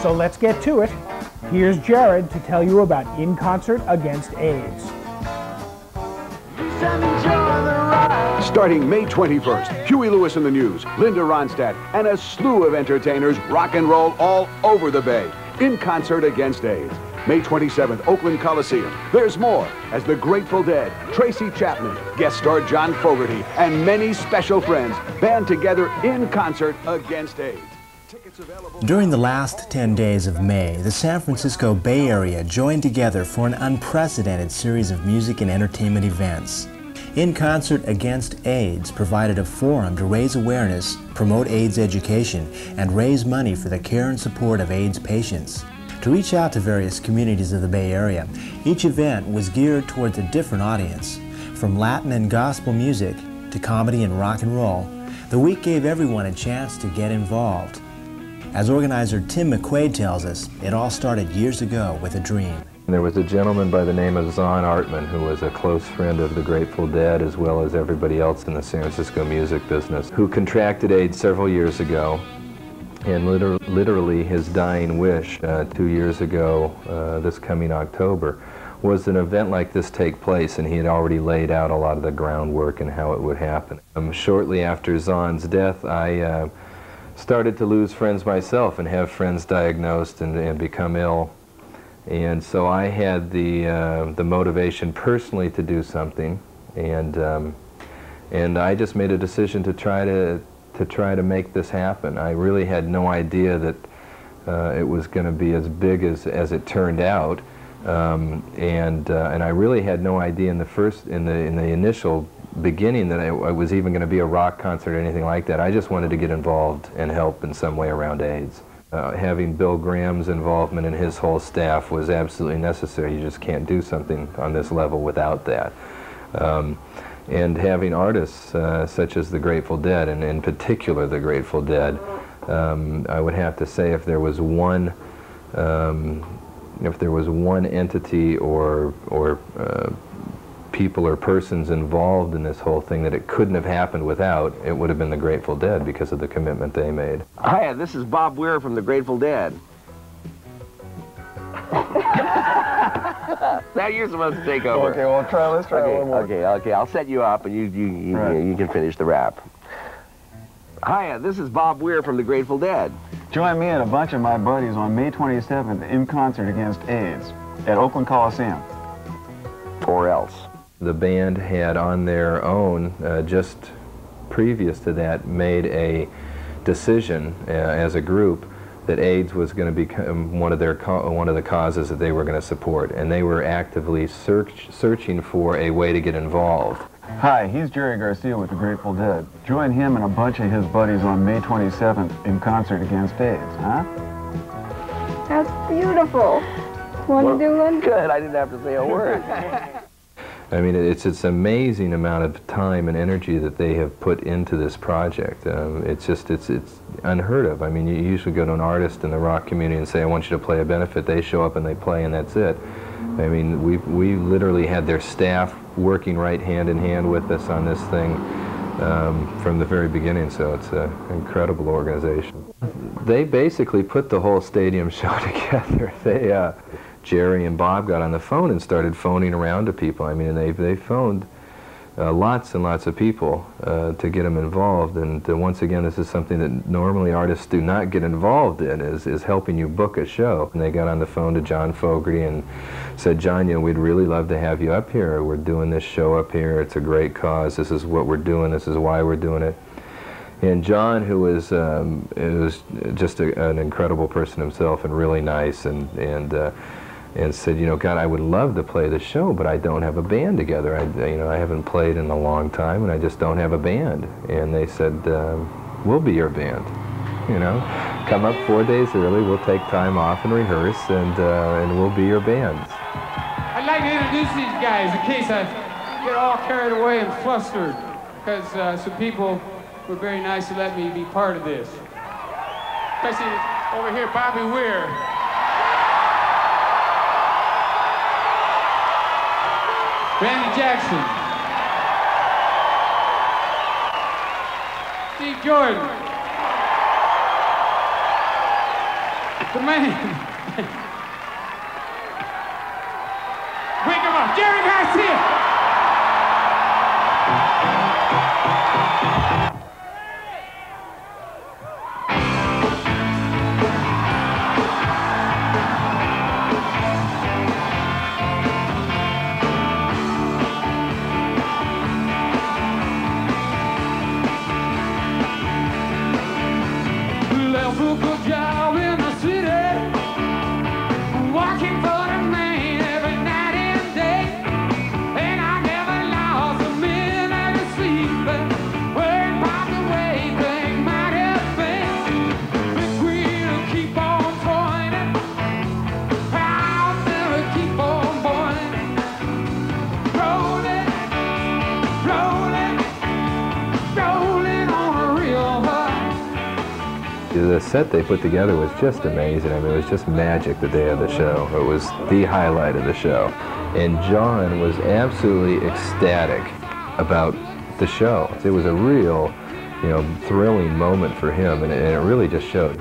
So let's get to it. Here's Jared to tell you about In Concert Against AIDS. Starting May 21st, Huey Lewis and the News, Linda Ronstadt, and a slew of entertainers rock and roll all over the Bay. In Concert Against AIDS. May 27th, Oakland Coliseum. There's more as the Grateful Dead, Tracy Chapman, guest star John Fogerty, and many special friends band together in concert against AIDS. During the last 10 days of May, the San Francisco Bay Area joined together for an unprecedented series of music and entertainment events. In Concert Against AIDS provided a forum to raise awareness, promote AIDS education, and raise money for the care and support of AIDS patients. To reach out to various communities of the Bay Area, each event was geared towards a different audience. From Latin and gospel music to comedy and rock and roll, the week gave everyone a chance to get involved. As organizer Tim McQuaid tells us, it all started years ago with a dream. There was a gentleman by the name of Zon Artman who was a close friend of the Grateful Dead as well as everybody else in the San Francisco music business, who contracted AIDS several years ago. And literally his dying wish 2 years ago, this coming October, was an event like this take place, and he had already laid out a lot of the groundwork and how it would happen. Shortly after Zon's death, I started to lose friends myself and have friends diagnosed and become ill. And so I had the motivation personally to do something, and I just made a decision to try to make this happen. I really had no idea that it was going to be as big as it turned out, and I really had no idea in the initial beginning that I was even going to be a rock concert or anything like that. I just wanted to get involved and help in some way around AIDS. Having Bill Graham's involvement and his whole staff was absolutely necessary. You just can't do something on this level without that. And having artists such as the Grateful Dead, and in particular the Grateful Dead, I would have to say if there was one entity or people or persons involved in this whole thing that it couldn't have happened without, it would have been the Grateful Dead because of the commitment they made. Hi, this is Bob Weir from the Grateful Dead. Now you're supposed to take over. Okay, well, let's try one more. Okay, I'll set you up and you can finish the rap. Hi, this is Bob Weir from the Grateful Dead. Join me and a bunch of my buddies on May 27th in Concert Against AIDS at Oakland Coliseum. Or else. The band had on their own, just previous to that, made a decision as a group that AIDS was going to become one of the causes that they were going to support, and they were actively searching for a way to get involved. Hi, he's Jerry Garcia with the Grateful Dead. Join him and a bunch of his buddies on May 27th in Concert Against AIDS, huh? That's beautiful. Want to do one? Good, I didn't have to say a word. I mean, it's an amazing amount of time and energy that they have put into this project. It's unheard of. I mean, you usually go to an artist in the rock community and say, I want you to play a benefit. They show up and they play and that's it. I mean, we literally had their staff working right hand in hand with us on this thing from the very beginning, so it's an incredible organization. They basically put the whole stadium show together. Jerry and Bob got on the phone and started phoning around to people. I mean, they phoned lots and lots of people to get them involved. And once again, this is something that normally artists do not get involved in, is helping you book a show. And they got on the phone to John Fogerty and said, John, we'd really love to have you up here. We're doing this show up here. It's a great cause. This is what we're doing. This is why we're doing it. And John, who was just an incredible person himself and really nice, and said, God, I would love to play the show, but I don't have a band together. I haven't played in a long time, and I just don't have a band. And they said, we'll be your band. Come up 4 days early. We'll take time off and rehearse, and we'll be your band. I'd like to introduce these guys in case I get all carried away and flustered, because some people were very nice to let me be part of this. Especially over here, Bobby Weir. Randy Jackson. Steve Jordan. the man. Wake him up, Jerry Garcia. The set they put together was just amazing. I mean, it was just magic the day of the show. It was the highlight of the show. And John was absolutely ecstatic about the show. It was a real, thrilling moment for him, and it really just showed.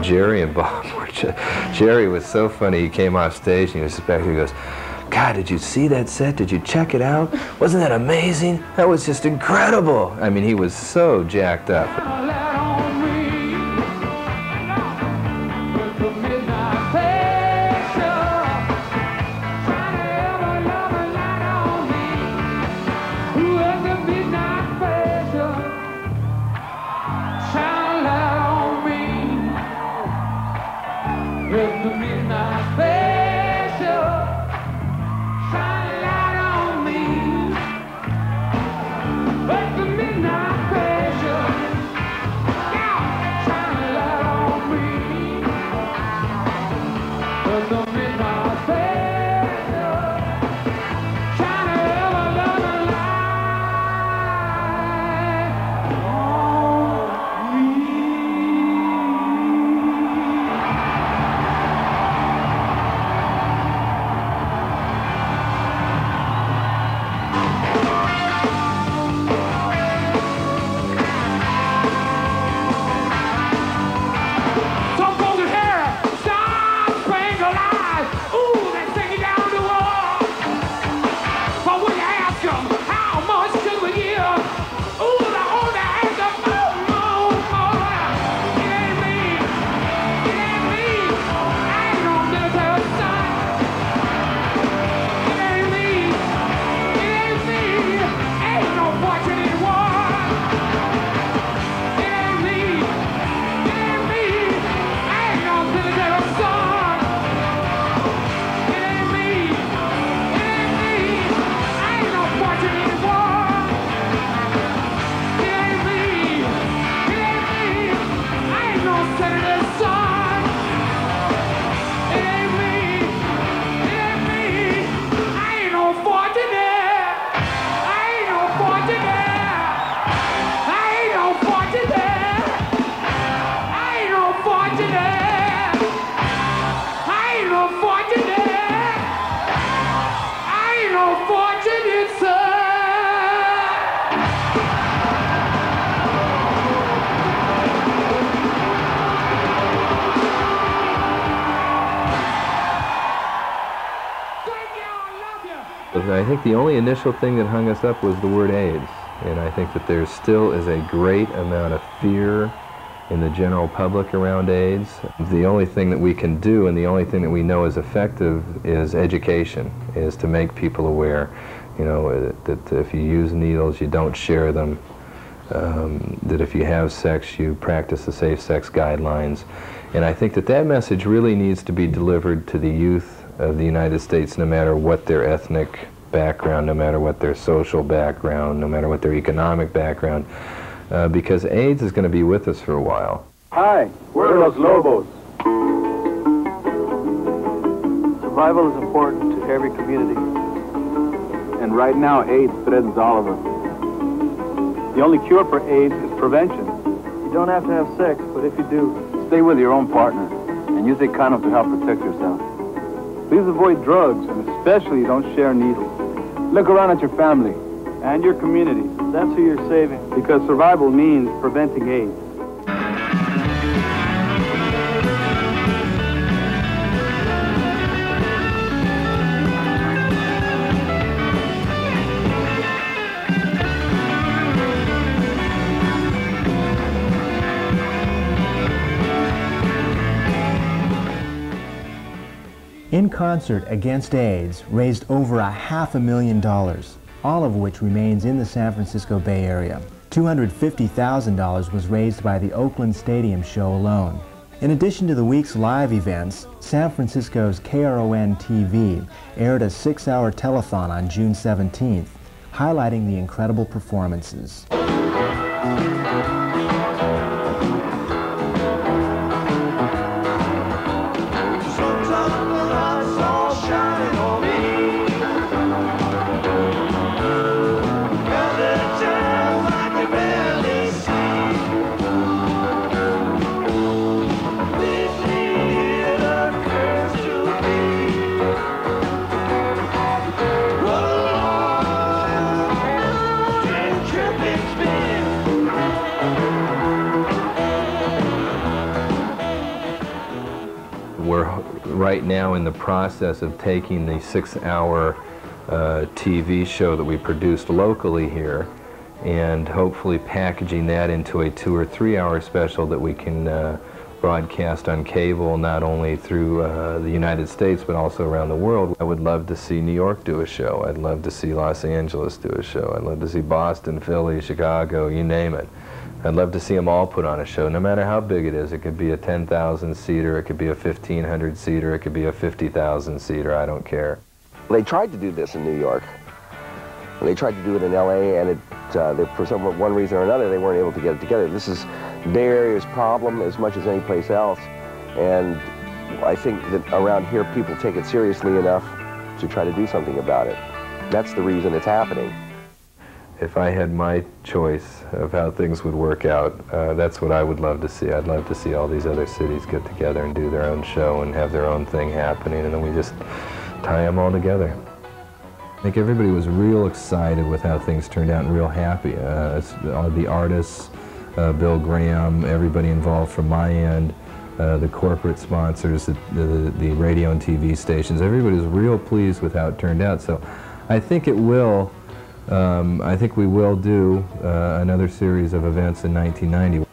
Jerry and Bob were Jerry was so funny. He came off stage and he was just back there. He goes, "God, did you see that set? Did you check it out? Wasn't that amazing? That was just incredible." I mean, he was so jacked up. I think the only initial thing that hung us up was the word AIDS, and I think that there still is a great amount of fear in the general public around AIDS. The only thing that we can do and the only thing that we know is effective is education, is to make people aware, that if you use needles, you don't share them, that if you have sex, you practice the safe sex guidelines, And I think that that message really needs to be delivered to the youth of the United States, no matter what their ethnic background, no matter what their social background, no matter what their economic background, because AIDS is going to be with us for a while. Hi, we're Los Lobos. Survival is important to every community. And right now, AIDS threatens all of us. The only cure for AIDS is prevention. You don't have to have sex, but if you do, stay with your own partner and use a condom to help protect yourself. Please avoid drugs, and especially don't share needles. Look around at your family and your community. That's who you're saving, because survival means preventing AIDS. In Concert Against AIDS raised over $500,000, all of which remains in the San Francisco Bay Area. $250,000 was raised by the Oakland Stadium show alone. In addition to the week's live events, San Francisco's KRON-TV aired a 6-hour telethon on June 17th, highlighting the incredible performances. We're right now in the process of taking the 6-hour TV show that we produced locally here and hopefully packaging that into a 2- or 3-hour special that we can broadcast on cable, not only through the United States but also around the world. I would love to see New York do a show. I'd love to see Los Angeles do a show. I'd love to see Boston, Philly, Chicago, you name it. I'd love to see them all put on a show, no matter how big it is. It could be a 10,000-seater, it could be a 1,500-seater, it could be a 50,000-seater, I don't care. They tried to do this in New York. They tried to do it in LA, and for one reason or another, they weren't able to get it together. This is Bay Area's problem as much as any place else, and I think that around here people take it seriously enough to try to do something about it. That's the reason it's happening. If I had my choice of how things would work out, that's what I would love to see. I'd love to see all these other cities get together and do their own show and have their own thing happening, and then we just tie them all together. I think everybody was real excited with how things turned out and real happy. The artists, Bill Graham, everybody involved from my end, the corporate sponsors, the radio and TV stations, everybody was real pleased with how it turned out. So I think it will. I think we will do another series of events in 1990.